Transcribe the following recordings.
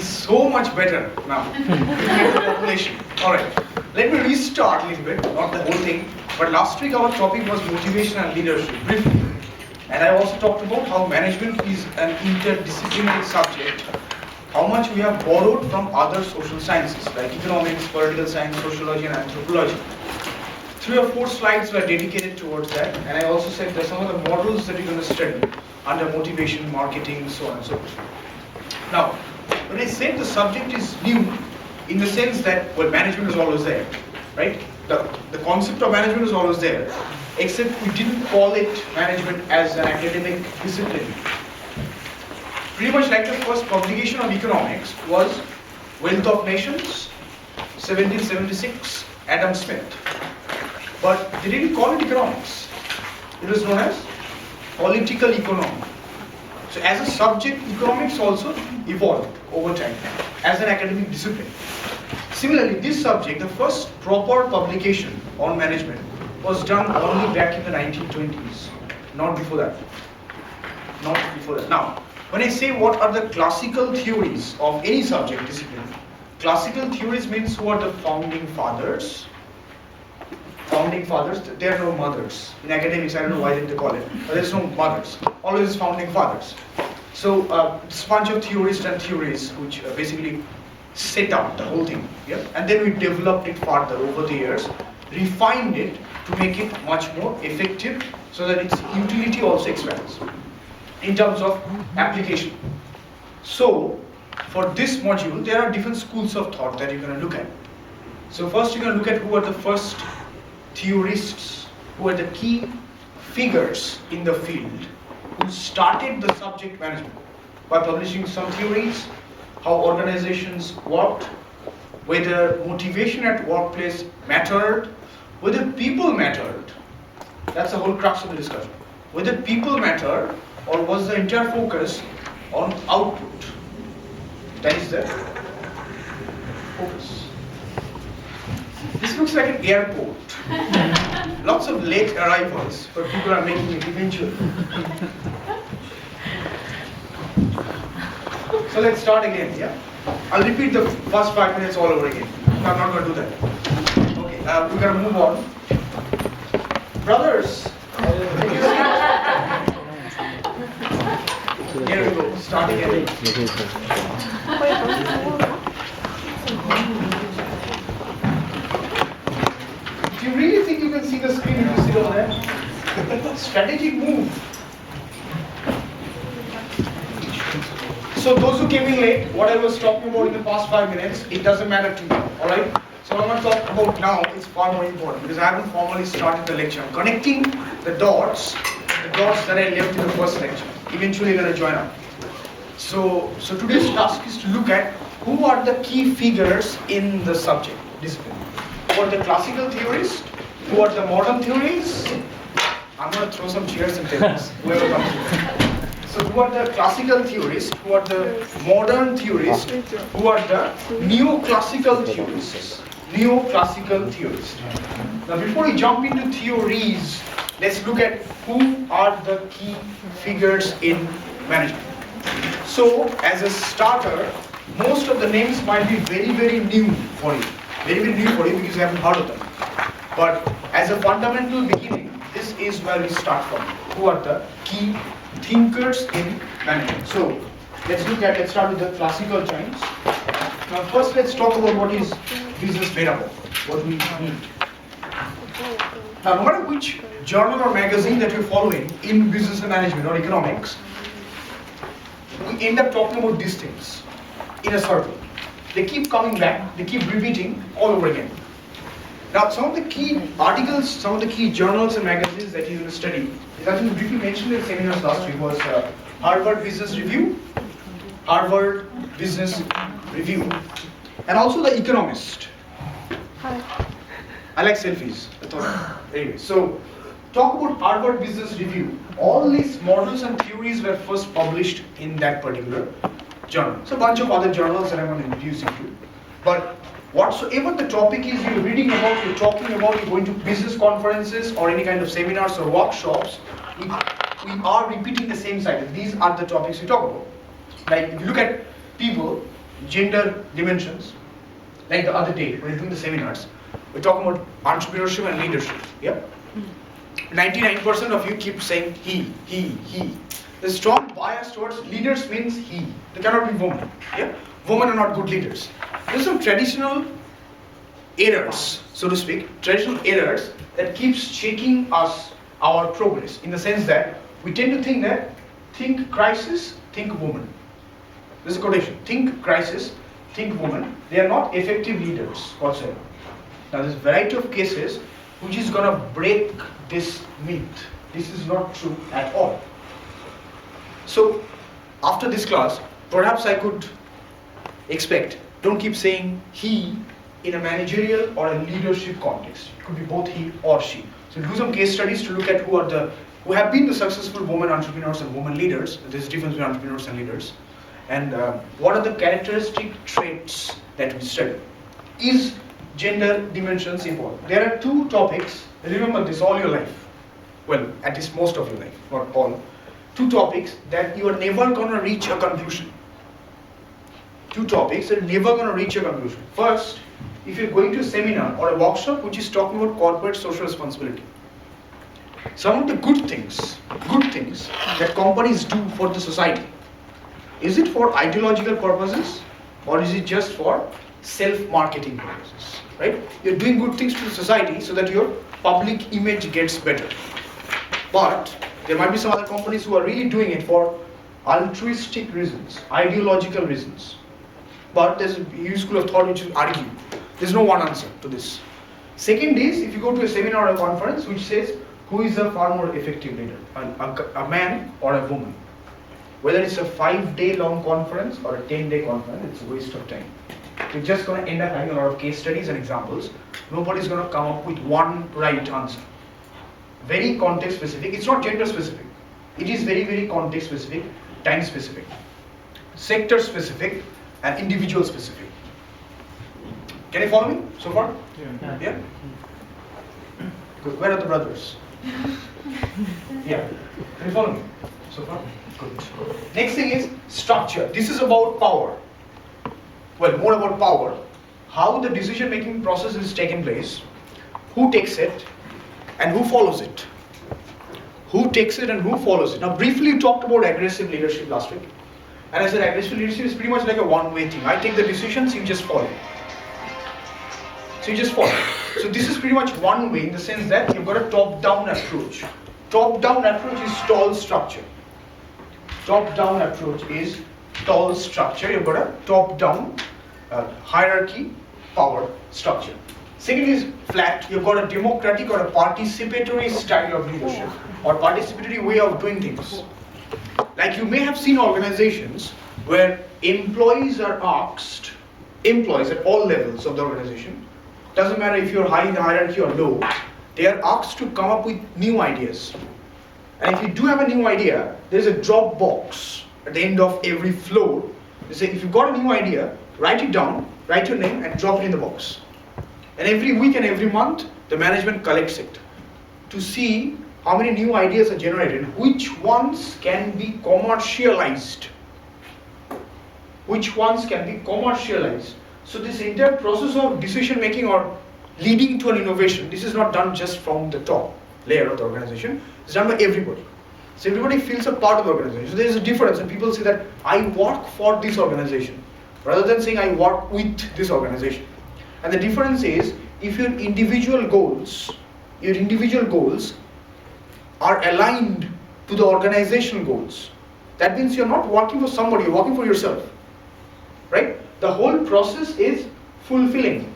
So much better now. The population. Alright. Let me restart a little bit, not the whole thing. But last week our topic was motivation and leadership, briefly. And I also talked about how management is an interdisciplinary subject, how much we have borrowed from other social sciences like economics, political science, sociology and anthropology. 3 or 4 slides were dedicated towards that, and I also said that some of the models that you're going to study under motivation, marketing, so on and so forth. Now, when I said the subject is new, in the sense that, well, management is always there, right? The concept of management is always there, except we didn't call it management as an academic discipline. Pretty much like the first publication of economics was Wealth of Nations, 1776, Adam Smith. But they didn't call it economics. It was known as political economy. So as a subject, economics also evolved over time as an academic discipline. Similarly, this subject, the first proper publication on management, was done only back in the 1920s, not before that. Not before that. Now, when I say what are the classical theories of any subject discipline, classical theories means who are the founding fathers. Founding fathers, there are no mothers. In academics, I don't know why they call it, but there's no mothers. Always founding fathers. So, it's a bunch of theorists and theories which basically set up the whole thing. Yeah? And then we developed it further over the years, refined it to make it much more effective so that its utility also expands in terms of application. So, for this module, there are different schools of thought that you're going to look at. So first you're going to look at who are the first theorists, who are the key figures in the field, who started the subject management by publishing some theories, how organizations worked, whether motivation at workplace mattered, whether people mattered. That's the whole crux of the discussion. Whether people mattered or was the entire focus on output. That is the focus. This looks like an airport. Lots of late arrivals, but people are making it eventually. So let's start again, yeah? I'll repeat the first 5 minutes all over again. I'm not going to do that. Okay, we're going to move on. Brothers, here we go, start again. Do you really think you can see the screen if you sit over there? Strategic move. So those who came in late, what I was talking about in the past 5 minutes, it doesn't matter to me, alright? So what I'm going to talk about now is far more important because I haven't formally started the lecture. I'm connecting the dots that I left in the first lecture. Eventually you're going to join up. So today's task is to look at who are the key figures in the subject discipline. Who are the classical theorists? Who are the modern theories? I'm going to throw some chairs and tables, whoever comes here. So who are the classical theorists? Who are the modern theorists? Who are the neoclassical theorists? Neoclassical theorists. Now before we jump into theories, let's look at who are the key figures in management. So as a starter, most of the names might be very, very new for you. Very, very new for you because you haven't heard of them. But as a fundamental beginning, this is where we start from. Who are the key thinkers in management? So let's start with the classical giants. Now first let's talk about what is business made up of, what we need. Now no matter which journal or magazine that you're following in business and management or economics, we end up talking about these things in a circle. They keep coming back, they keep repeating all over again. Now some of the key articles, some of the key journals and magazines that you will study, is I think briefly mentioned in seminars last week, was Harvard Business Review, Harvard Business Review, and also The Economist. Hi. I like selfies. Anyway, so talk about Harvard Business Review. All these models and theories were first published in that particular journal. So a bunch of other journals that I'm going to introduce you to. But whatsoever the topic is you're reading about, you're talking about, you're going to business conferences or any kind of seminars or workshops, we are repeating the same cycle. These are the topics we talk about. Like if you look at people, gender dimensions. Like the other day, when we were doing the seminars, we're talking about entrepreneurship and leadership. Yeah? 99% of you keep saying he. The strong bias towards leaders means he. They cannot be women. Yeah? Women are not good leaders. There's some traditional errors, so to speak, traditional errors that keeps checking us, our progress, in the sense that we tend to think that, think crisis, think woman. This is a quotation. Think crisis, think woman. They are not effective leaders whatsoever. Now there's a variety of cases which is going to break this myth. This is not true at all. So after this class, perhaps I could expect, don't keep saying he in a managerial or a leadership context. It could be both he or she. So do some case studies to look at who have been the successful women entrepreneurs and women leaders. There's a difference between entrepreneurs and leaders. And what are the characteristic traits that we study? Is gender dimensions important? There are two topics, remember this all your life. Well, at least most of your life, not all. Two topics that you are never going to reach a conclusion. Two topics that are never going to reach a conclusion. First, if you're going to a seminar or a workshop which is talking about corporate social responsibility, some of the good things that companies do for the society, is it for ideological purposes or is it just for self-marketing purposes? Right? You're doing good things to the society so that your public image gets better. But there might be some other companies who are really doing it for altruistic reasons, ideological reasons. But there's a huge school of thought which will argue. There's no one answer to this. Second is, if you go to a seminar or a conference which says, who is a far more effective leader, a man or a woman? Whether it's a 5-day long conference or a 10-day conference, it's a waste of time. You're just going to end up having a lot of case studies and examples. Nobody's going to come up with one right answer. Very context specific. It's not gender specific. It is very, very context specific, time specific, sector specific, and individual specific. Can you follow me so far? Yeah? Good. Where are the brothers? Yeah. Can you follow me so far? Good. Next thing is structure. This is about power. Well, more about power. How the decision making process is taking place, who takes it, and who follows it. Who takes it and who follows it. Now briefly we talked about aggressive leadership last week. And I said aggressive leadership is pretty much like a one-way thing. I take the decisions, you just follow. So you just follow. So this is pretty much one way in the sense that you've got a top-down approach. Top-down approach is tall structure. Top-down approach is tall structure. You've got a top-down hierarchy, power structure. Second is flat. You've got a democratic or a participatory style of leadership or participatory way of doing things. Like you may have seen organizations where employees are asked, employees at all levels of the organization, doesn't matter if you're high in the hierarchy or low, they are asked to come up with new ideas. And if you do have a new idea, there's a drop box at the end of every floor. They say, if you've got a new idea, write it down, write your name and drop it in the box. And every week and every month, the management collects it to see how many new ideas are generated, which ones can be commercialized. Which ones can be commercialized. So this entire process of decision making or leading to an innovation, this is not done just from the top layer of the organization, it's done by everybody. So everybody feels a part of the organization. So there is a difference and people say that I work for this organization rather than saying I work with this organization. And the difference is if your individual goals are aligned to the organizational goals, that means you're not working for somebody, you're working for yourself. Right? The whole process is fulfilling.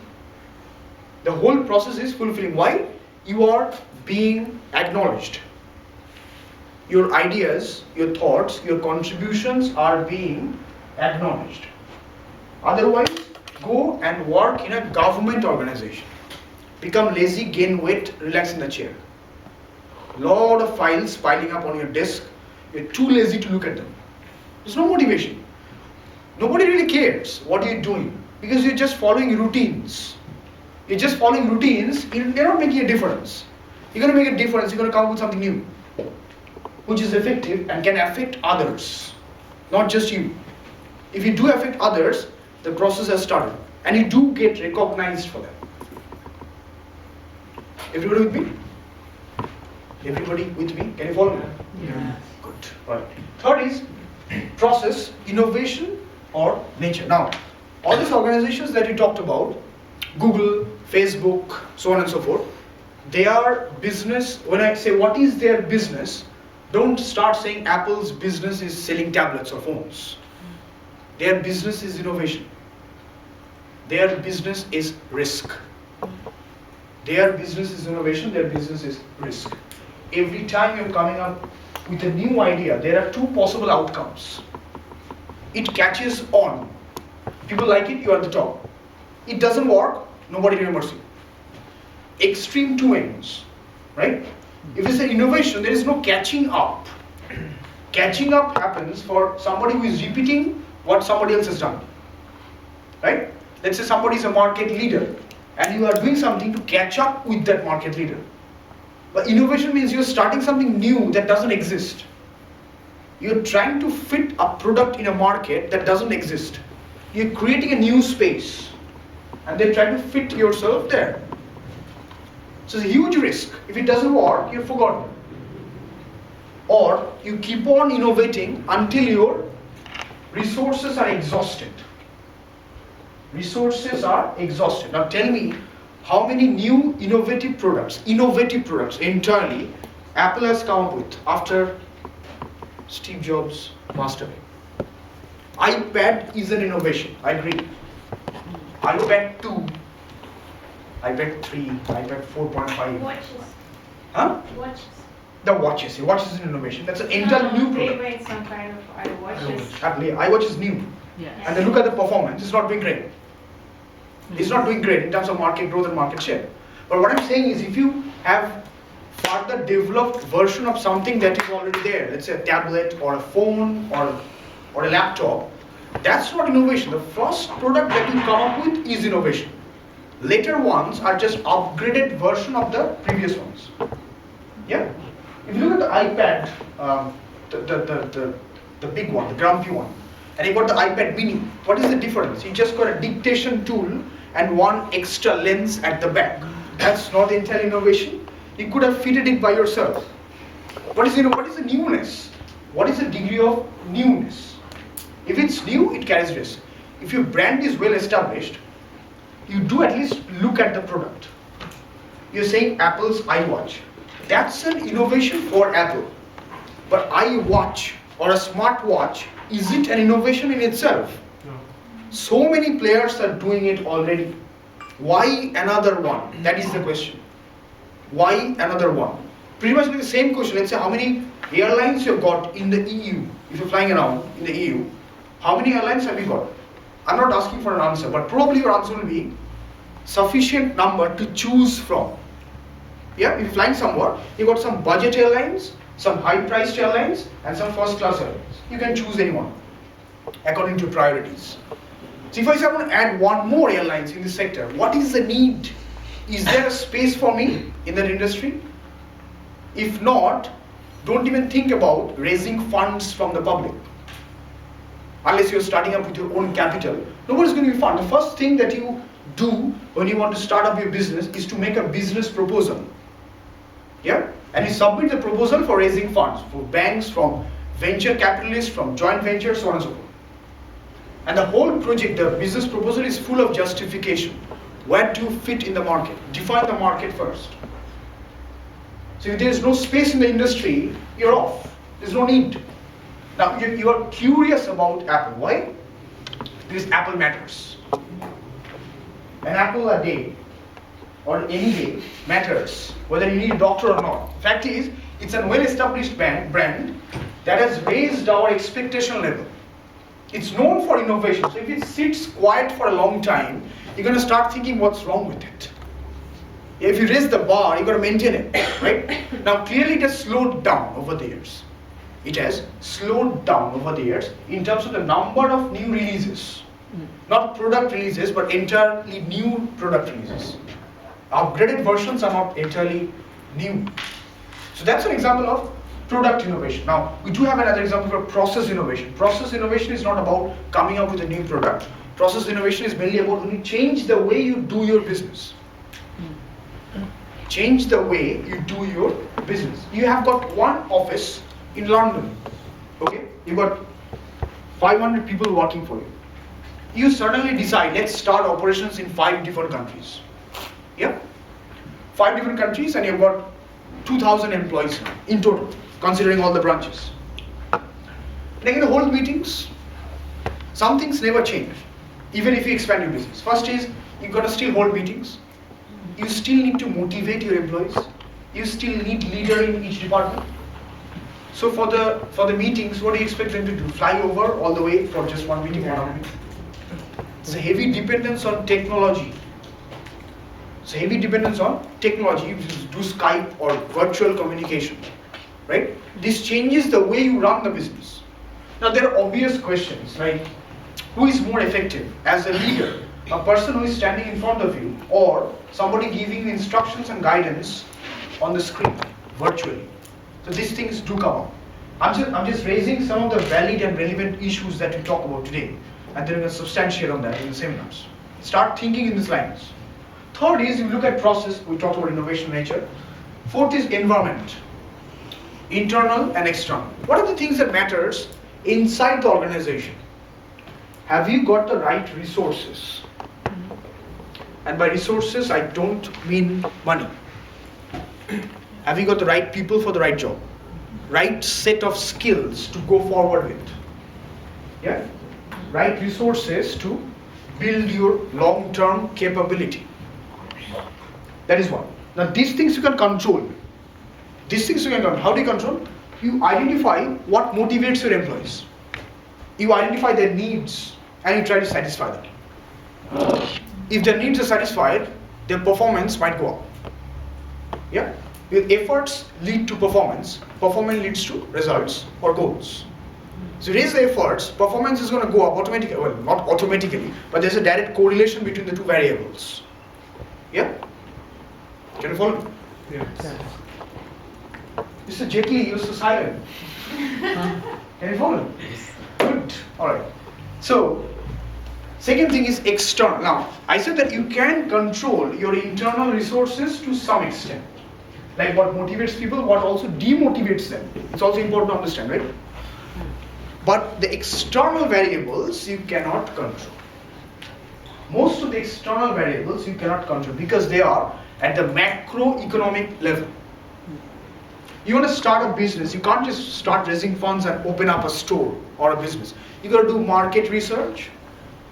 The whole process is fulfilling. Why? You are being acknowledged. Your ideas, your thoughts, your contributions are being acknowledged. Otherwise, go and work in a government organization. Become lazy, gain weight, relax in the chair. Lot of files piling up on your desk. You're too lazy to look at them. There's no motivation. Nobody really cares what you're doing because you're just following routines. You're just following routines, they're not making a difference. You're going to make a difference, you're going to come up with something new, which is effective and can affect others, not just you. If you do affect others, the process has started, and you do get recognized for that. Everybody with me? Everybody with me? Can you follow me? Yeah. Good. All right. Third is process, innovation, or nature. Now, all these organizations that we talked about, Google, Facebook, so on and so forth, they are business. When I say what is their business, don't start saying Apple's business is selling tablets or phones. Their business is innovation. Their business is risk. Their business is innovation, their business is risk. Every time you're coming up with a new idea, there are two possible outcomes. It catches on. People like it, you're at the top. It doesn't work, nobody remembers you. Extreme two ends, right? If it's an innovation, there is no catching up. Catching up happens for somebody who is repeating what somebody else has done, right? Let's say somebody is a market leader and you are doing something to catch up with that market leader. But innovation means you're starting something new that doesn't exist. You're trying to fit a product in a market that doesn't exist. You're creating a new space and then trying to fit yourself there. So it's a huge risk. If it doesn't work, you're forgotten. Or you keep on innovating until your resources are exhausted. Resources are exhausted. Now tell me, how many new innovative products entirely Apple has come up with after Steve Jobs passed away? iPad is an innovation, I agree. iPad 2, iPad 3, iPad 4.5. Watches. Huh? Watches. The watches. The watch is an innovation. That's an entirely new They product. made some kind of watches. iWatch is new. Yes. And then look at the performance. It's not doing great. It's not doing great in terms of market growth and market share. But what I'm saying is, if you have further developed version of something that is already there, let's say a tablet or a phone or a laptop, that's not innovation. The first product that you come up with is innovation. Later ones are just upgraded version of the previous ones. Yeah? If you look at the iPad, the big one, the grumpy one, and you got the iPad mini, what is the difference? You just got a dictation tool and one extra lens at the back. That's not the entire innovation. You could have fitted it by yourself. What is the newness? What is the degree of newness? If it's new, it carries risk. If your brand is well established, you do at least look at the product. You're saying Apple's iWatch. That's an innovation for Apple. But iWatch or a smartwatch, is it an innovation in itself? No. So many players are doing it already. Why another one? That is the question. Why another one? Pretty much the same question. Let's say how many airlines you've got in the EU. If you're flying around in the EU, how many airlines have you got? I'm not asking for an answer, but probably your answer will be sufficient number to choose from. Yeah, if you're flying somewhere, you've got some budget airlines, some high-priced airlines, and some first-class airlines. You can choose anyone according to priorities. So if I say I want to add one more airlines in this sector, what is the need? Is there a space for me in that industry? If not, don't even think about raising funds from the public. Unless you're starting up with your own capital, nobody's going to be fund. The first thing that you do when you want to start up your business is to make a business proposal. Yeah? And you submit the proposal for raising funds, for banks, from venture capitalists, from joint ventures, so on and so forth. And the whole project, the business proposal is full of justification. Where do you fit in the market? Define the market first. So if there is no space in the industry, you're off. There's no need. Now you are curious about Apple. Why? Because Apple matters. An apple a day or any day matters, whether you need a doctor or not. Fact is, it's a well-established brand that has raised our expectation level. It's known for innovation. So if it sits quiet for a long time, you're going to start thinking what's wrong with it. If you raise the bar, you've got to maintain it, right? Now clearly it has slowed down over the years. It has slowed down over the years in terms of the number of new releases. Not product releases, but entirely new product releases. Upgraded versions are not entirely new. So that's an example of product innovation. Now, we do have another example for process innovation. Process innovation is not about coming up with a new product. Process innovation is mainly about when you change the way you do your business. Change the way you do your business. You have got one office in London. Okay? You got 500 people working for you. You suddenly decide, let's start operations in 5 different countries. Yeah? 5 different countries, and you've got 2,000 employees now, in total, considering all the branches. Then you hold meetings. Some things never change, even if you expand your business. First is, you've got to still hold meetings. You still need to motivate your employees. You still need leader in each department. So for the meetings, what do you expect them to do? Fly over all the way for just one meeting, 1 hour meeting? It's a heavy dependence on technology. It's a heavy dependence on technology. You do Skype or virtual communication, right? This changes the way you run the business. Now there are obvious questions like, who is more effective as a leader? A person who is standing in front of you, or somebody giving instructions and guidance on the screen, virtually. So these things do come up. I'm just raising some of the valid and relevant issues that we talk about today, and then we're going to substantiate on that in the seminars. Start thinking in these lines. Third is, you look at process, we talked about innovation nature. Fourth is environment, internal and external. What are the things that matters inside the organization? Have you got the right resources? And by resources, I don't mean money. Have you got the right people for the right job? Right set of skills to go forward with? Yeah? Right resources to build your long-term capability. That is one. Now these things you can control. These things you can control. How do you control? You identify what motivates your employees. You identify their needs and you try to satisfy them. If their needs are satisfied, their performance might go up. Yeah? Your efforts lead to performance. Performance leads to results or goals. So raise the efforts, performance is going to go up automatically. Well, not automatically, but there's a direct correlation between the two variables. Yeah? Can you follow me? Yeah. Mr. Jetli, you're so silent. Can you follow me? Good. Alright. So, second thing is external. Now, I said that you can control your internal resources to some extent. Like what motivates people, what also demotivates them. It's also important to understand, right? But the external variables you cannot control. Most of the external variables you cannot control because they are at the macroeconomic level. You want to start a business, you can't just start raising funds and open up a store or a business. You got to do market research.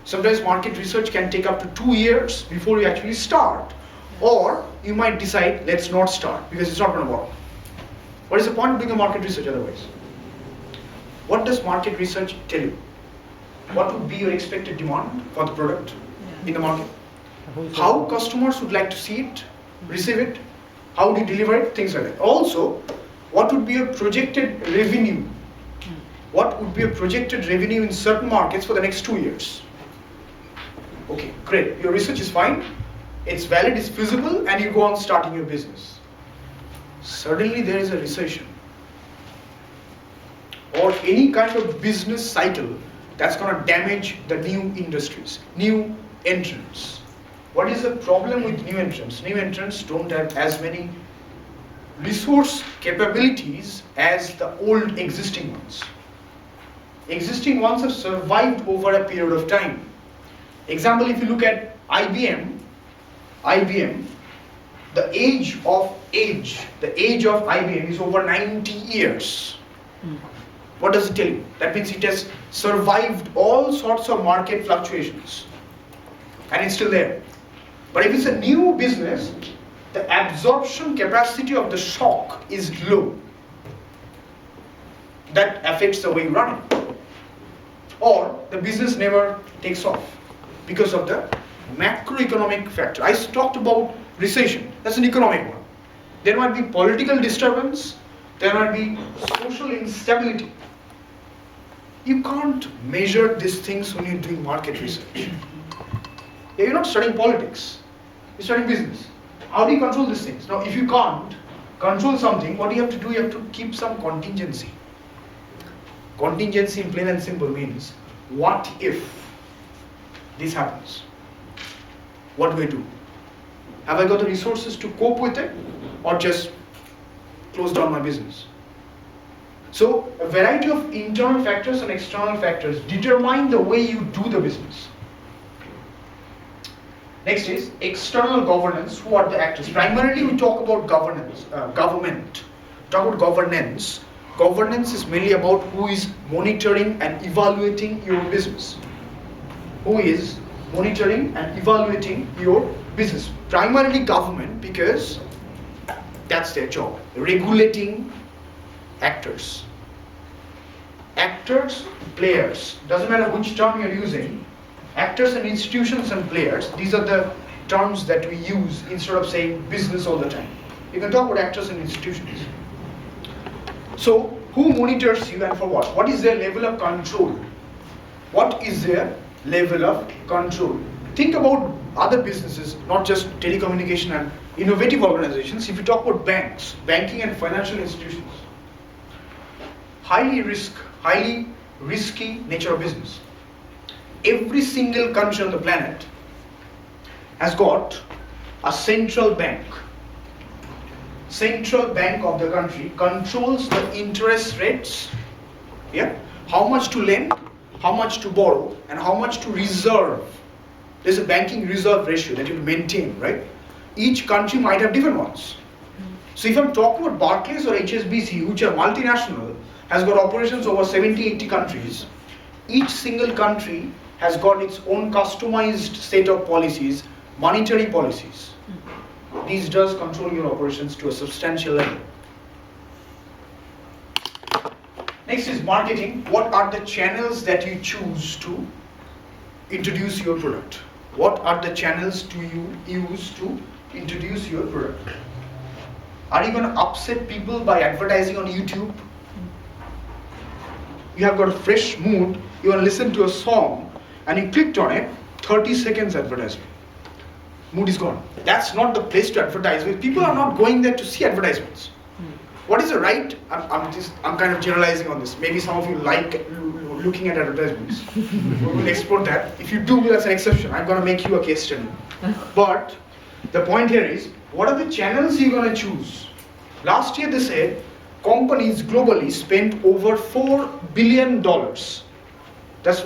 Sometimes market research can take up to 2 years before you actually start. Or you might decide, let's not start because it's not going to work. What is the point of doing a market research otherwise? What does market research tell you? What would be your expected demand for the product in the market? How customers would like to see it, receive it, how do you deliver it, things like that. Also, what would be your projected revenue? What would be a projected revenue in certain markets for the next 2 years? Okay, great. Your research is fine, it's valid, it's feasible, and you go on starting your business. Suddenly there is a recession or any kind of business cycle that's going to damage the new industries, new entrants. What is the problem with new entrants? New entrants don't have as many resource capabilities as the old existing ones. Existing ones have survived over a period of time. Example, if you look at IBM, the age of IBM is over 90 years. What does it tell you? That means it has survived all sorts of market fluctuations and it's still there. But if it's a new business, the absorption capacity of the shock is low. That affects the way you run it. Or the business never takes off because of the macroeconomic factor. I talked about recession. That's an economic one. There might be political disturbance. There might be social instability. You can't measure these things when you're doing market research. You're not studying politics. You're studying business. How do you control these things? Now, if you can't control something, what do you have to do? You have to keep some contingency. Contingency in plain and simple means, what if this happens. What do I do? Have I got the resources to cope with it, or just close down my business? So a variety of internal factors and external factors determine the way you do the business. Next is external governance. Who are the actors? Primarily we talk about governance, government. Talk about governance. Governance is mainly about who is monitoring and evaluating your business. Who is monitoring and evaluating your business? Primarily government, because that's their job. Regulating actors. Actors, players. Doesn't matter which term you're using. Actors and institutions and players, these are the terms that we use instead of saying business all the time. You can talk about actors and institutions. So, who monitors you and for what? What is their level of control? What is their level of control? Think about other businesses, not just telecommunication and innovative organizations. If you talk about banks, banking and financial institutions, highly risky nature of business. Every single country on the planet has got a central bank. Central bank of the country controls the interest rates, how much to lend, how much to borrow, and how much to reserve. There's a banking reserve ratio that you maintain, right? Each country might have different ones. So if I'm talking about Barclays or HSBC, which are multinational, has got operations over 70, 80 countries, each single country has got its own customized set of policies, monetary policies. These does control your operations to a substantial level. Next is marketing. What are the channels that you choose to introduce your product? What are the channels do you use to introduce your product? Are you going to upset people by advertising on YouTube? You have got a fresh mood, you want to listen to a song, and you clicked on it, 30 seconds advertisement. Mood is gone. That's not the place to advertise with. People are not going there to see advertisements. What is the right? I'm kind of generalizing on this. Maybe some of you like looking at advertisements. We will explore that. If you do, that's an exception. I'm going to make you a case study. But the point here is, what are the channels you're going to choose? Last year they said companies globally spent over $4 billion. That's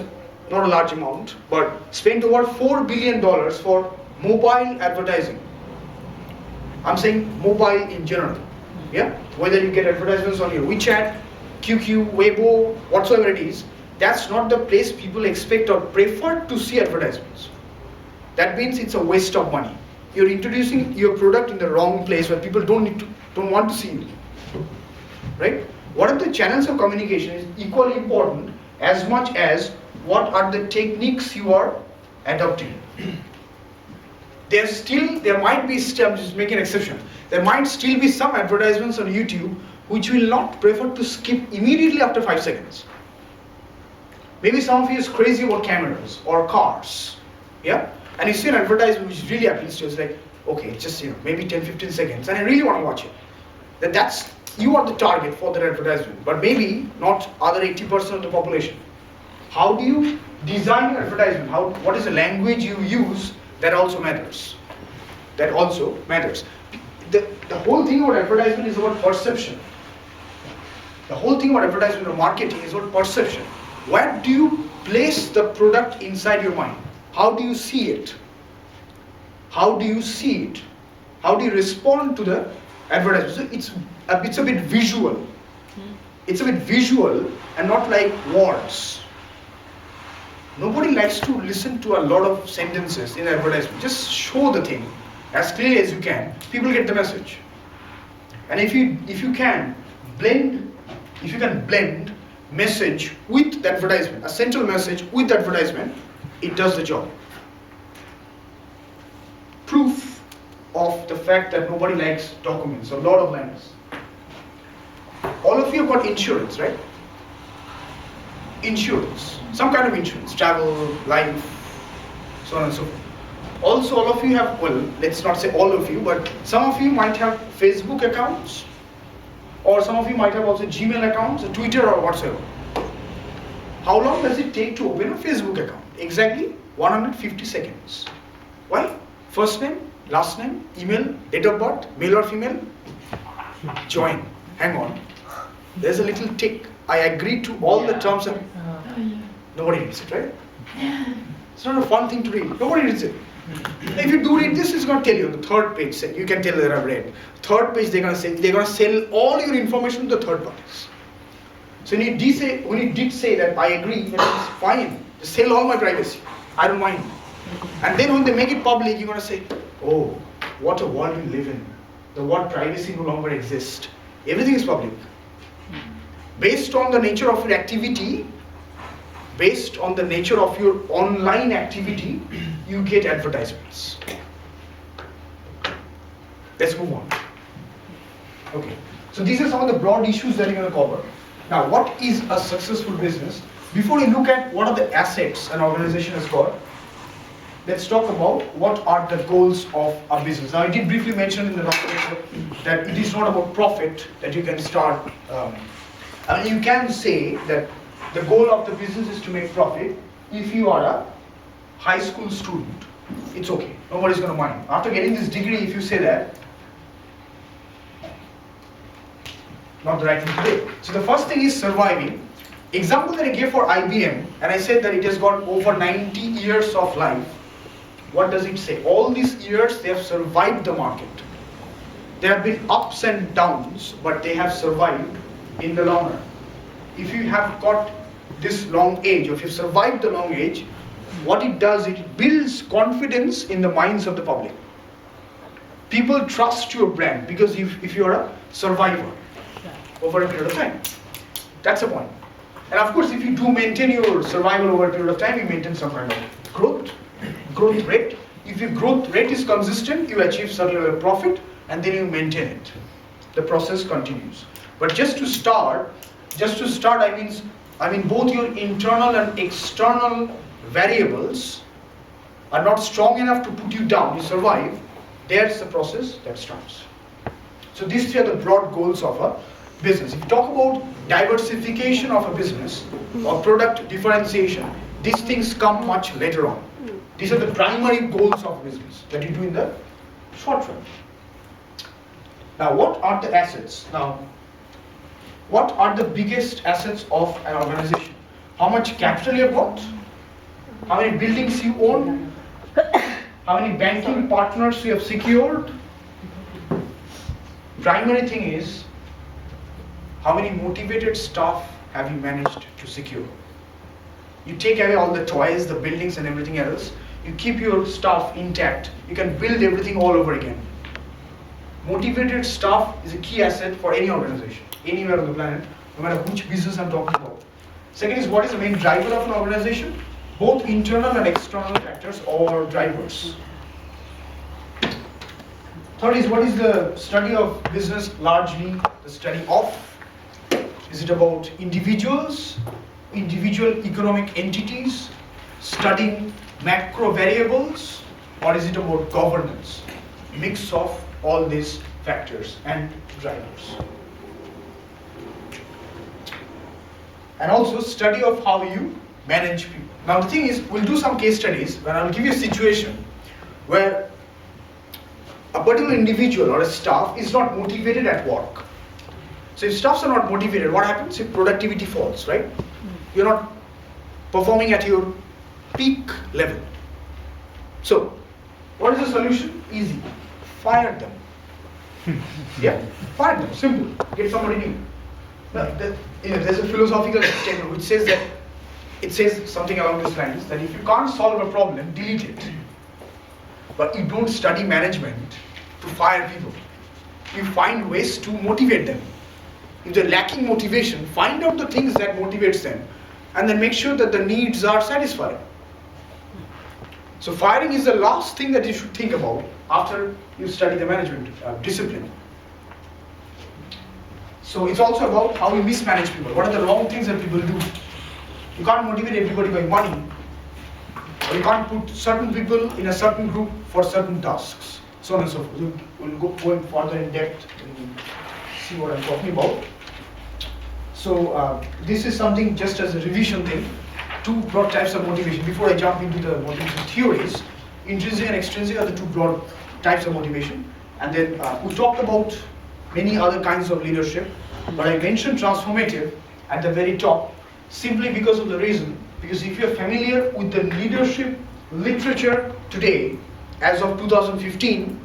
not a large amount, but spent over $4 billion for mobile advertising. I'm saying mobile in general. Whether you get advertisements on your WeChat, QQ, Weibo, whatsoever it is, that's not the place people expect or prefer to see advertisements. That means it's a waste of money. You're introducing your product in the wrong place where people don't want to see you. Right? What are the channels of communication is equally important as much as what are the techniques you are adopting. There might be, I'm just making an exception, there might still be some advertisements on YouTube which will not prefer to skip immediately after 5 seconds. Maybe some of you is crazy about cameras or cars, and you see an advertisement which really appeals to you, it's like, okay, just maybe 10-15 seconds, and I really want to watch it. That's you are the target for that advertisement, but maybe not other 80% of the population. How do you design your advertisement? What is the language you use? That also matters. That also matters. The whole thing about advertisement is about perception. The whole thing about advertisement or marketing is about perception. Where do you place the product inside your mind? How do you see it? How do you see it? How do you respond to the advertisement? So it's a bit visual. It's a bit visual and not like words. Nobody likes to listen to a lot of sentences in advertisement. Just show the thing as clearly as you can. People get the message. And if you can blend message with the advertisement, a central message with the advertisement, it does the job. Proof of the fact that nobody likes documents, a lot of lines. All of you have got insurance, right? Insurance, some kind of insurance, travel, life, so on and so forth. Also, all of you have, well, let's not say all of you, but some of you might have Facebook accounts, or some of you might have also Gmail accounts, or Twitter or whatsoever. How long does it take to open a Facebook account? Exactly 150 seconds. Why? First name, last name, email, date of birth, male or female, join. Hang on. There's a little tick. I agree to all the terms and nobody reads it, right? It's not a fun thing to read. Nobody reads it. If you do read this, it's going to tell you on the third page. You can tell that I've read. Third page, they're going to sell all your information to the third parties. So when you did say that I agree, that is fine. Just sell all my privacy. I don't mind. And then when they make it public, you're going to say, oh, what a world we live in. The word privacy no longer exists. Everything is public. Based on the nature of your activity, based on the nature of your online activity, you get advertisements. Let's move on. Okay. So these are some of the broad issues that you're going to cover. Now, what is a successful business? Before we look at what are the assets an organization has got, let's talk about what are the goals of a business. Now, I did briefly mention in the last lecture that it is not about profit that you can start. You can say that the goal of the business is to make profit. If you are a high school student, it's okay. Nobody's going to mind. After getting this degree, if you say that, not the right thing to do. So the first thing is surviving. Example that I gave for IBM, and I said that it has got over 90 years of life. What does it say? All these years they have survived the market. There have been ups and downs, but they have survived in the long run. If you have got this long age, or if you've survived the long age, what it does, it builds confidence in the minds of the public. People trust your brand because if you're a survivor over a period of time. That's the point. And of course, if you do maintain your survival over a period of time, you maintain some kind of growth rate. If your growth rate is consistent, you achieve certain level of profit, and then you maintain it. The process continues. But just to start, I mean both your internal and external variables are not strong enough to put you down. You survive. There's the process that starts. So these three are the broad goals of a business. If you talk about diversification of a business or product differentiation, these things come much later on. These are the primary goals of business that you do in the short run. Now, what are the assets? Now, what are the biggest assets of an organization? How much capital you have got? How many buildings you own? How many banking partners you have secured? Primary thing is, how many motivated staff have you managed to secure? You take away all the toys, the buildings and everything else. You keep your staff intact. You can build everything all over again. Motivated staff is a key asset for any organization, anywhere on the planet, no matter which business I'm talking about. Second is, what is the main driver of an organization? Both internal and external factors or drivers. Third is, what is the study of business largely the study of? Is it about individuals, individual economic entities, studying macro variables, or is it about governance? Mix of all these factors and drivers. And also study of how you manage people. Now the thing is, we'll do some case studies where I'll give you a situation where a particular individual or a staff is not motivated at work. So if staffs are not motivated, what happens? If productivity falls, right? You're not performing at your peak level. So, what is the solution? Easy. Fire them. Yeah, fire them. Simple. Get somebody new. Now, there's a philosophical statement which says that it says something along these lines that if you can't solve a problem, delete it. But you don't study management to fire people. You find ways to motivate them. If they're lacking motivation, find out the things that motivates them and then make sure that the needs are satisfied. So firing is the last thing that you should think about after you study the management discipline. So it's also about how you mismanage people. What are the wrong things that people do? You can't motivate everybody by money, or you can't put certain people in a certain group for certain tasks, so on and so forth. We'll go further in depth and see what I'm talking about. So this is something just as a revision thing. two broad types of motivation. Before I jump into the motivation theories, intrinsic and extrinsic are the two broad types of motivation. And then we talked about many other kinds of leadership, but I mentioned transformative at the very top simply because of the reason, because if you're familiar with the leadership literature today, as of 2015,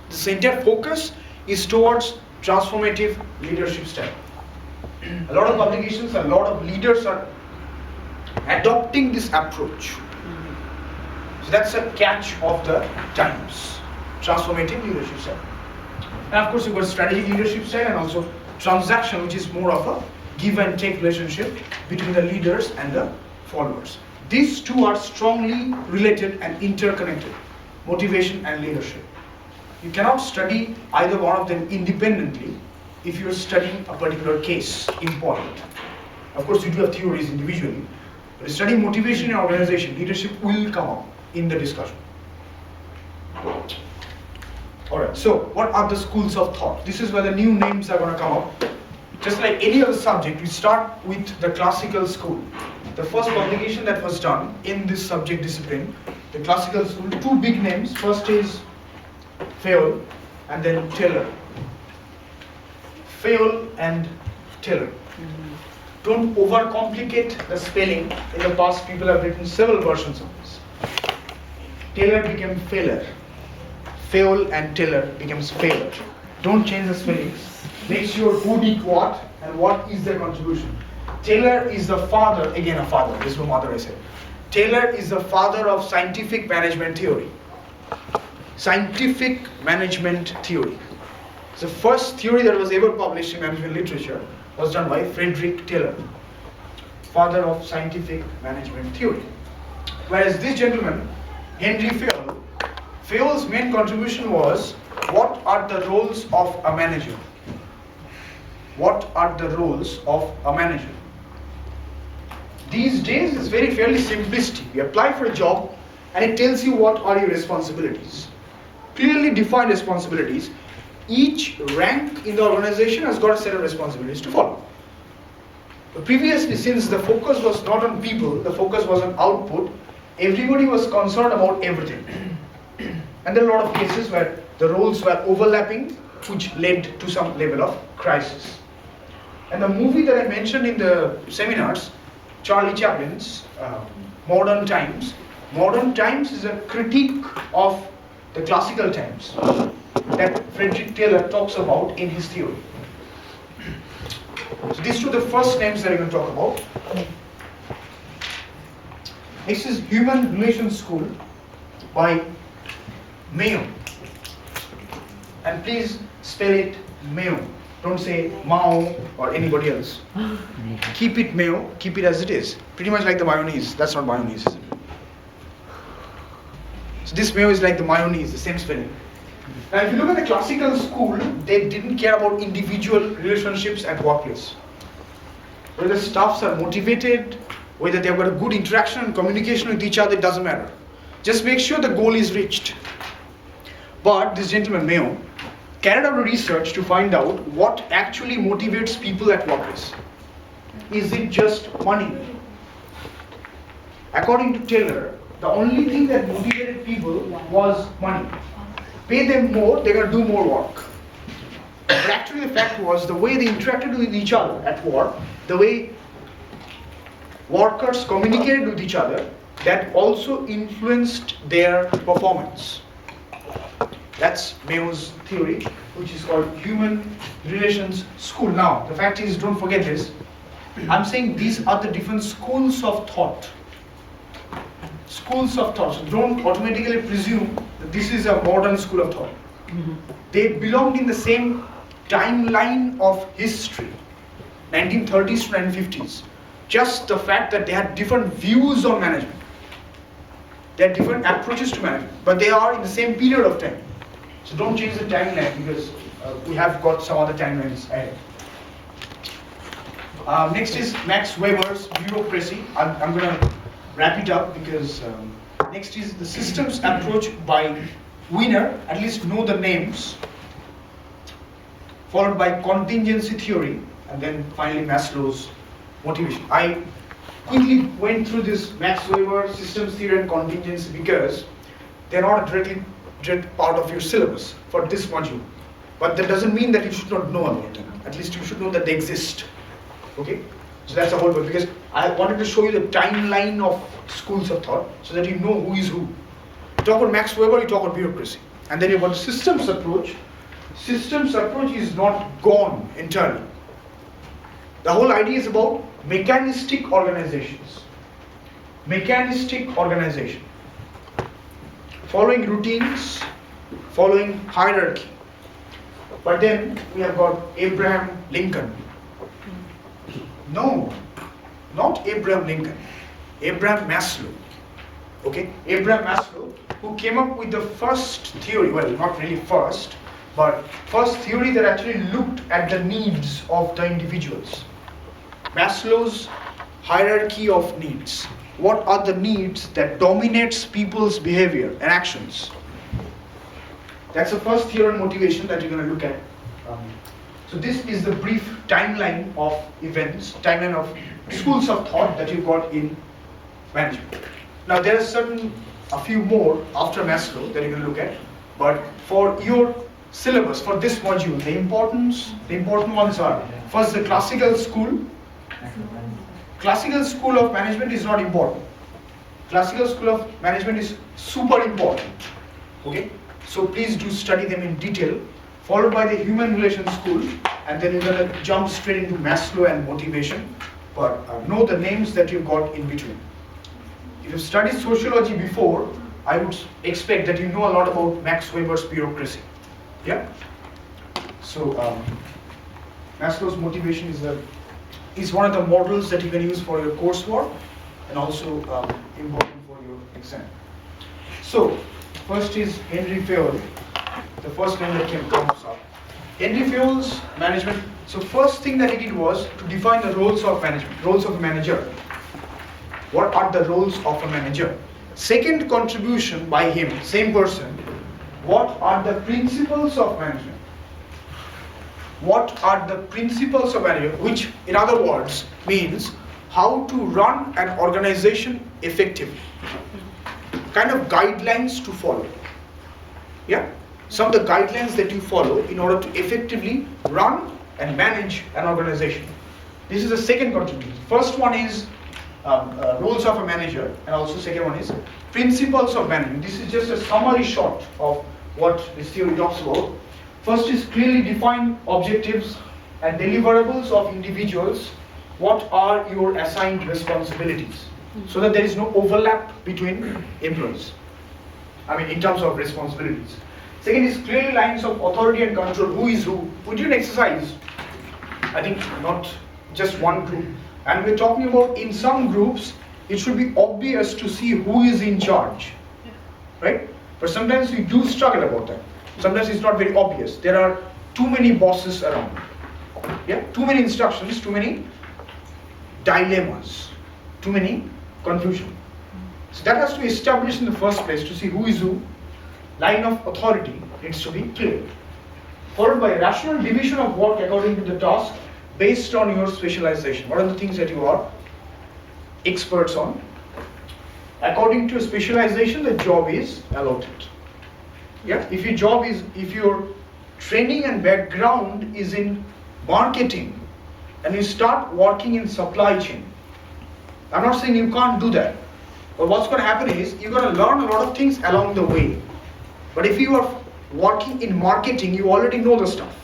the entire focus is towards transformative leadership style. A lot of publications, a lot of leaders are adopting this approach. So that's a catch of the times, transformative leadership style. And of course, you've got strategic leadership style and also transaction, which is more of a give and take relationship between the leaders and the followers. These two are strongly related and interconnected, motivation and leadership. You cannot study either one of them independently if you're studying a particular case in point. Of course, you do have theories individually, but studying motivation in an organization, leadership will come up in the discussion. Alright, so what are the schools of thought? This is where the new names are going to come up. Just like any other subject, we start with the classical school. The first publication that was done in this subject discipline, the classical school, two big names. First is Fayol and then Taylor. Fayol and Taylor. Don't overcomplicate the spelling. In the past, people have written several versions of this. Taylor became Failure. Fayol and Taylor becomes Failure. Don't change the spellings. Make sure who did what and what is their contribution. Taylor is the father, again a father, this is what mother I said. Taylor is the father of scientific management theory. Scientific management theory. The first theory that was ever published in management literature was done by Frederick Taylor, father of scientific management theory. Whereas this gentleman, Henry Fayol, Fayol's main contribution was, what are the roles of a manager? What are the roles of a manager? These days it's very fairly simplistic. You apply for a job and it tells you what are your responsibilities. Clearly defined responsibilities. Each rank in the organization has got a set of responsibilities to follow. But previously, since the focus was not on people, the focus was on output, everybody was concerned about everything. And there are a lot of cases where the roles were overlapping, which led to some level of crisis. And the movie that I mentioned in the seminars, Charlie Chaplin's Modern Times is a critique of the classical times that Frederick Taylor talks about in his theory. So these two are the first names that I'm going to talk about. Next is Human Relations School by Mayo. And please spell it Mayo. Don't say Mao or anybody else. Keep it Mayo, keep it as it is. Pretty much like the mayonnaise. That's not mayonnaise, is it? So this Mayo is like the mayonnaise, the same spelling. Now if you look at the classical school, they didn't care about individual relationships at workplace. Whether staffs are motivated, whether they've got a good interaction and communication with each other, it doesn't matter. Just make sure the goal is reached. But this gentleman, Mayo, carried out a research to find out what actually motivates people at workplace. Is it just money? According to Taylor, the only thing that motivated people was money. Pay them more, they're going to do more work. But actually the fact was, the way they interacted with each other at work, the way workers communicated with each other, that also influenced their performance. That's Mayo's theory, which is called Human Relations School. Now, the fact is, don't forget this, I'm saying these are the different schools of thought. Schools of thought. So don't automatically presume that this is a modern school of thought. They belonged in the same timeline of history, 1930s to 1950s. Just the fact that they had different views on management. They had different approaches to management, but they are in the same period of time. So don't change the timeline, because we have got some other timelines ahead. Next is Max Weber's bureaucracy. I'm going to wrap it up, because next is the systems approach by Wiener, at least know the names, followed by contingency theory, and then finally Maslow's motivation. I quickly went through this Max Weber systems theory and contingency because they're not a direct part of your syllabus for this module. But that doesn't mean that you should not know about them. At least you should know that they exist. Okay? So that's the whole point, because I wanted to show you the timeline of schools of thought so that you know who is who. You talk about Max Weber, you talk about bureaucracy. And then you have the systems approach. Systems approach is not gone entirely. The whole idea is about mechanistic organizations. Mechanistic organization. Following routines, following hierarchy. But then we have got Abraham Lincoln. No, not Abraham Lincoln. Abraham Maslow. Okay, Abraham Maslow, who came up with the first theory, well, not really first, but first theory that actually looked at the needs of the individuals. Maslow's hierarchy of needs. What are the needs that dominates people's behavior and actions? That's the first theory on motivation that you're going to look at. So this is the brief timeline of events, timeline of schools of thought that you've got in management. Now there are a few more after Maslow that you're going to look at, but for your syllabus, for this module, the important ones are, first, the classical school. Classical school of management is not important. Classical school of management is super important. Okay? So please do study them in detail, followed by the human relations school, and then you're going to jump straight into Maslow and motivation, but know the names that you got in between. If you've studied sociology before, I would expect that you know a lot about Max Weber's bureaucracy. Yeah? So Maslow's motivation is one of the models that you can use for your coursework and also important for your exam. So first is Henry Fayol, the first name that comes up. Henry Fayol's management. So first thing that he did was to define the roles of management, roles of a manager. What are the roles of a manager? Second contribution by him, same person, what are the principles of management? What are the principles of management? Which, in other words, means how to run an organization effectively. Kind of guidelines to follow. Yeah? Some of the guidelines that you follow in order to effectively run and manage an organization. This is the second contribution. First one is roles of a manager, and also second one is principles of management. This is just a summary shot of what this theory talks about. First is clearly define objectives and deliverables of individuals. What are your assigned responsibilities? So that there is no overlap between employees. I mean, in terms of responsibilities. Second is clearly lines of authority and control. Who is who? We did an exercise. I think not just one group. And we're talking about in some groups, it should be obvious to see who is in charge. Right? But sometimes we do struggle about that. Sometimes it's not very obvious. There are too many bosses around. Yeah? Too many instructions, too many dilemmas, too many confusion. So that has to be established in the first place to see who is who. Line of authority needs to be clear. Followed by rational division of work according to the task based on your specialization. What are the things that you are experts on? According to specialization, the job is allotted. Yeah? If your training and background is in marketing and you start working in supply chain, I'm not saying you can't do that. But what's going to happen is you're going to learn a lot of things along the way. But if you are working in marketing, you already know the stuff.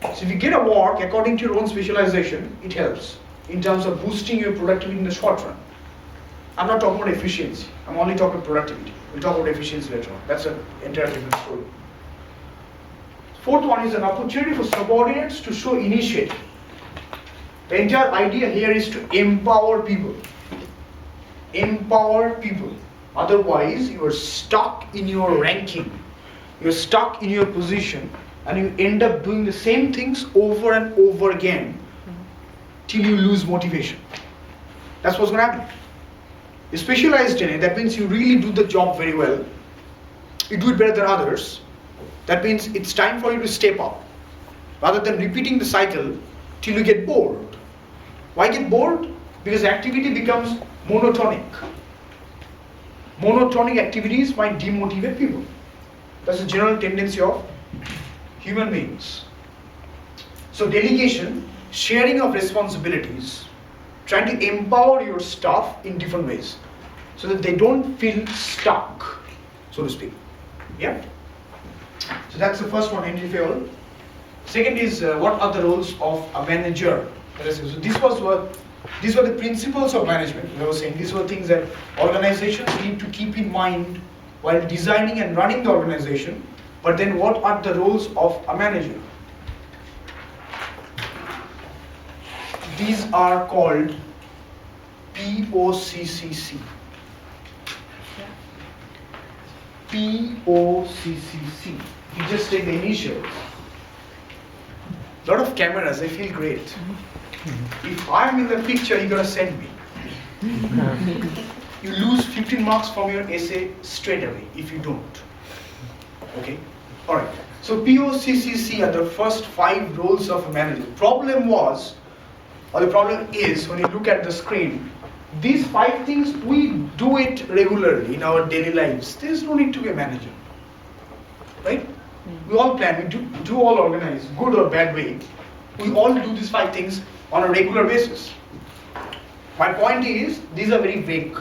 So if you get a work according to your own specialization, it helps in terms of boosting your productivity in the short run. I'm not talking about efficiency. I'm only talking productivity. We'll talk about efficiency later on. That's an entirely different story. Fourth one is an opportunity for subordinates to show initiative. The entire idea here is to empower people. Empower people. Otherwise, you are stuck in your ranking. You're stuck in your position and you end up doing the same things over and over again till you lose motivation. That's what's going to happen. You're specialized in it. That means you really do the job very well. You do it better than others. That means it's time for you to step up. Rather than repeating the cycle till you get bored. Why get bored? Because activity becomes monotonic. Monotonic activities might demotivate people. That's the general tendency of human beings. So delegation, sharing of responsibilities, trying to empower your staff in different ways so that they don't feel stuck, so to speak. Yeah? So that's the first one, entry fail. Second is what are the roles of a manager? So these were the principles of management. I was saying these were things that organizations need to keep in mind while designing and running the organization. But then what are the roles of a manager? These are called POCCC. POCCC. You just take the initials. Lot of cameras, I feel great. If I'm in the picture, you gotta send me. You lose 15 marks from your essay straight away if you don't. Okay? Alright. So POCCC are the first 5 roles of a manager. Problem is, when you look at the screen, these 5 things, we do it regularly in our daily lives. There's no need to be a manager. Right? We all plan, we do all organize, good or bad way. We all do these 5 things on a regular basis. My point is, these are very vague.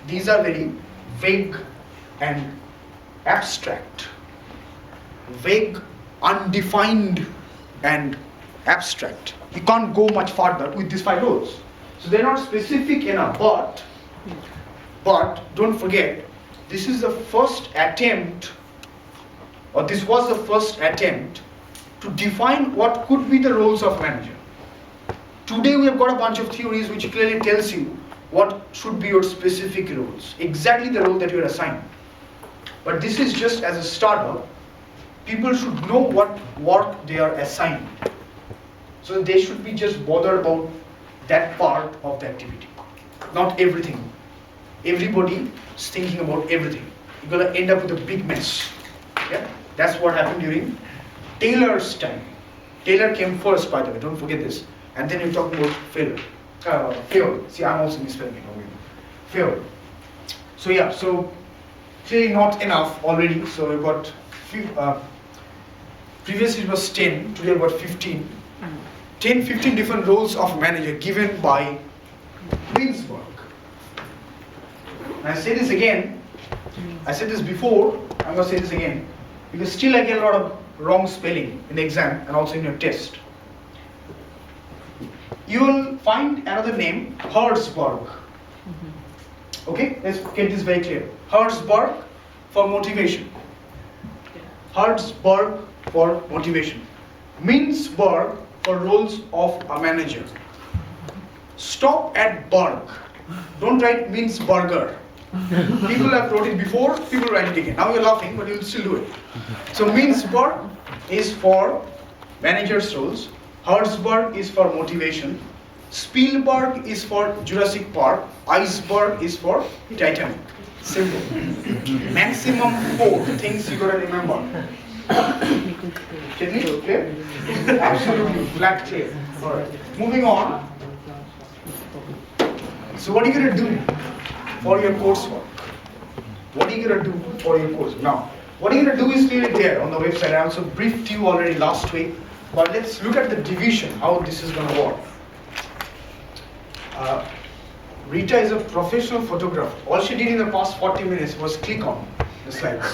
These are very vague and abstract. Vague, undefined and abstract. You can't go much further with these 5 roles. So they're not specific enough, but don't forget, this is the first attempt, or this was the first attempt to define what could be the roles of manager. Today we have got a bunch of theories which clearly tells you what should be your specific roles, exactly the role that you are assigned. But this is just as a startup, people should know what work they are assigned. So they should be just bothered about that part of the activity, not everything. Everybody is thinking about everything. You're gonna end up with a big mess. Yeah? That's what happened during Taylor's time. Taylor came first, by the way, don't forget this. And then you're talking about failure. Fail. See, I'm also misspelling it. Fail. So yeah, so clearly not enough already. So we've got previously it was 10, today we've got 15. 10, 15 different roles of manager given by Winsberg. And I say this again, I said this before, I'm going to say this again, because still I get a lot of wrong spelling in the exam and also in your test. You will find another name, Herzberg. Okay, let's get this very clear. Herzberg for motivation. Herzberg for motivation. Winsberg for roles of a manager. Stop at Berg. Don't write Winsberger. People have wrote it before, people write it again. Now you're laughing, but you'll still do it. So Winsberg is for manager's roles. Herzberg is for motivation. Spielberg is for Jurassic Park. Iceberg is for Titanic. Simple. Maximum 4 things you gotta remember. Clear? Clear? Absolutely, flat clear. Alright. Moving on. So what are you gonna do for your coursework? What are you gonna do for your course? Now, what are you gonna do is clearly there on the website. I also briefed you already last week. But let's look at the division, how this is going to work. Rita is a professional photographer. All she did in the past 40 minutes was click on the slides.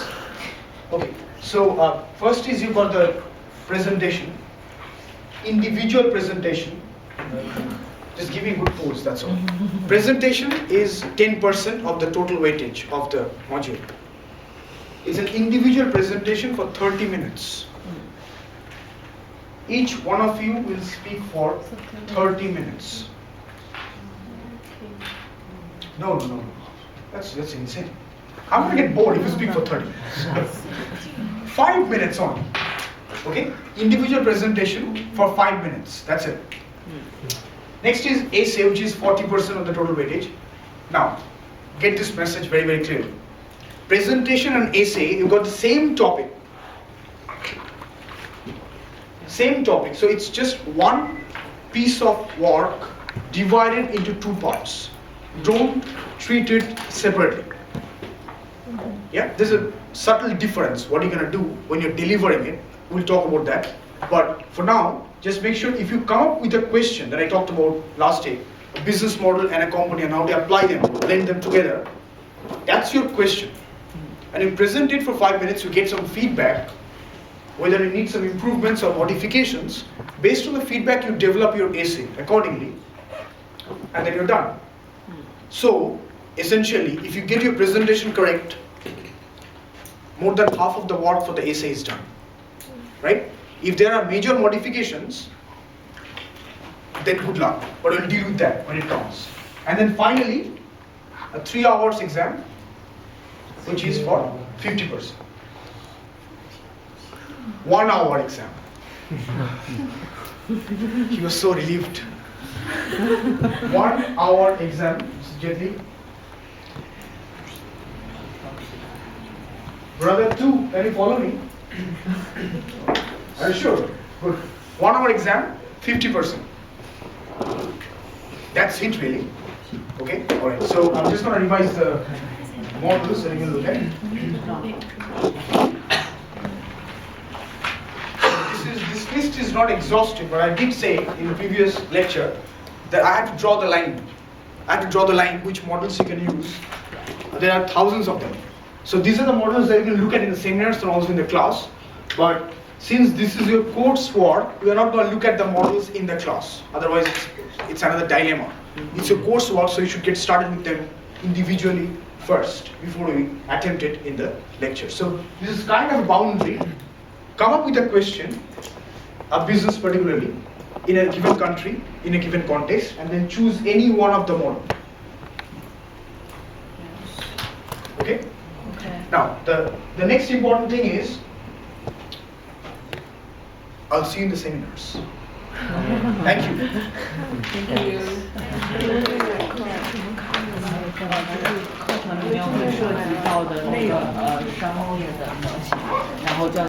Okay, so first is you've got the presentation, individual presentation. Just give me a good pose, that's all. Presentation is 10% of the total weightage of the module. It's an individual presentation for 30 minutes. Each one of you will speak for 30 minutes. No. That's insane. I'm gonna get bored if you speak for 30 minutes. 5 minutes only. Okay? Individual presentation for 5 minutes. That's it. Next is essay, which is 40% of the total weightage. Now, get this message very, very clearly. Presentation and essay, you've got the same topic. Same topic. So it's just one piece of work divide it into two parts. Don't treat it separately. Yeah, there's a subtle difference what you're gonna do when you're delivering it. We'll talk about that. But for now, just make sure if you come up with a question that I talked about last day, a business model and a company and how to apply them, blend them together, that's your question. And you present it for 5 minutes, you get some feedback, whether you need some improvements or modifications. Based on the feedback, you develop your essay accordingly, and then you're done. So, essentially, if you get your presentation correct, more than half of the work for the essay is done, right? If there are major modifications, then good luck, but we'll deal with that when it comes. And then finally, a 3 hours exam, which is for 50%. 1 hour exam. He was so relieved. 1 hour exam, Mr. Jetli. Brother 2, can you follow me? Are you sure? Good. 1 hour exam, 50%. That's it really. Okay? Alright, so I'm just going to revise the models that you can look at. This list is not exhaustive, but I did say in the previous lecture that I had to draw the line. I had to draw the line which models you can use. There are thousands of them. So these are the models that you can look at in the seminars and also in the class. But since this is your coursework, we are not going to look at the models in the class. Otherwise, it's another dilemma. It's your coursework, so you should get started with them individually first before we attempt it in the lecture. So this is kind of a boundary. Come up with a question, a business particularly, in a given country, in a given context, and then choose any one of the models. Okay? Now, the next important thing is, I'll see you in the seminars. Thank you. Thank you. 课程里面会涉及到的那个商业的模型，然后叫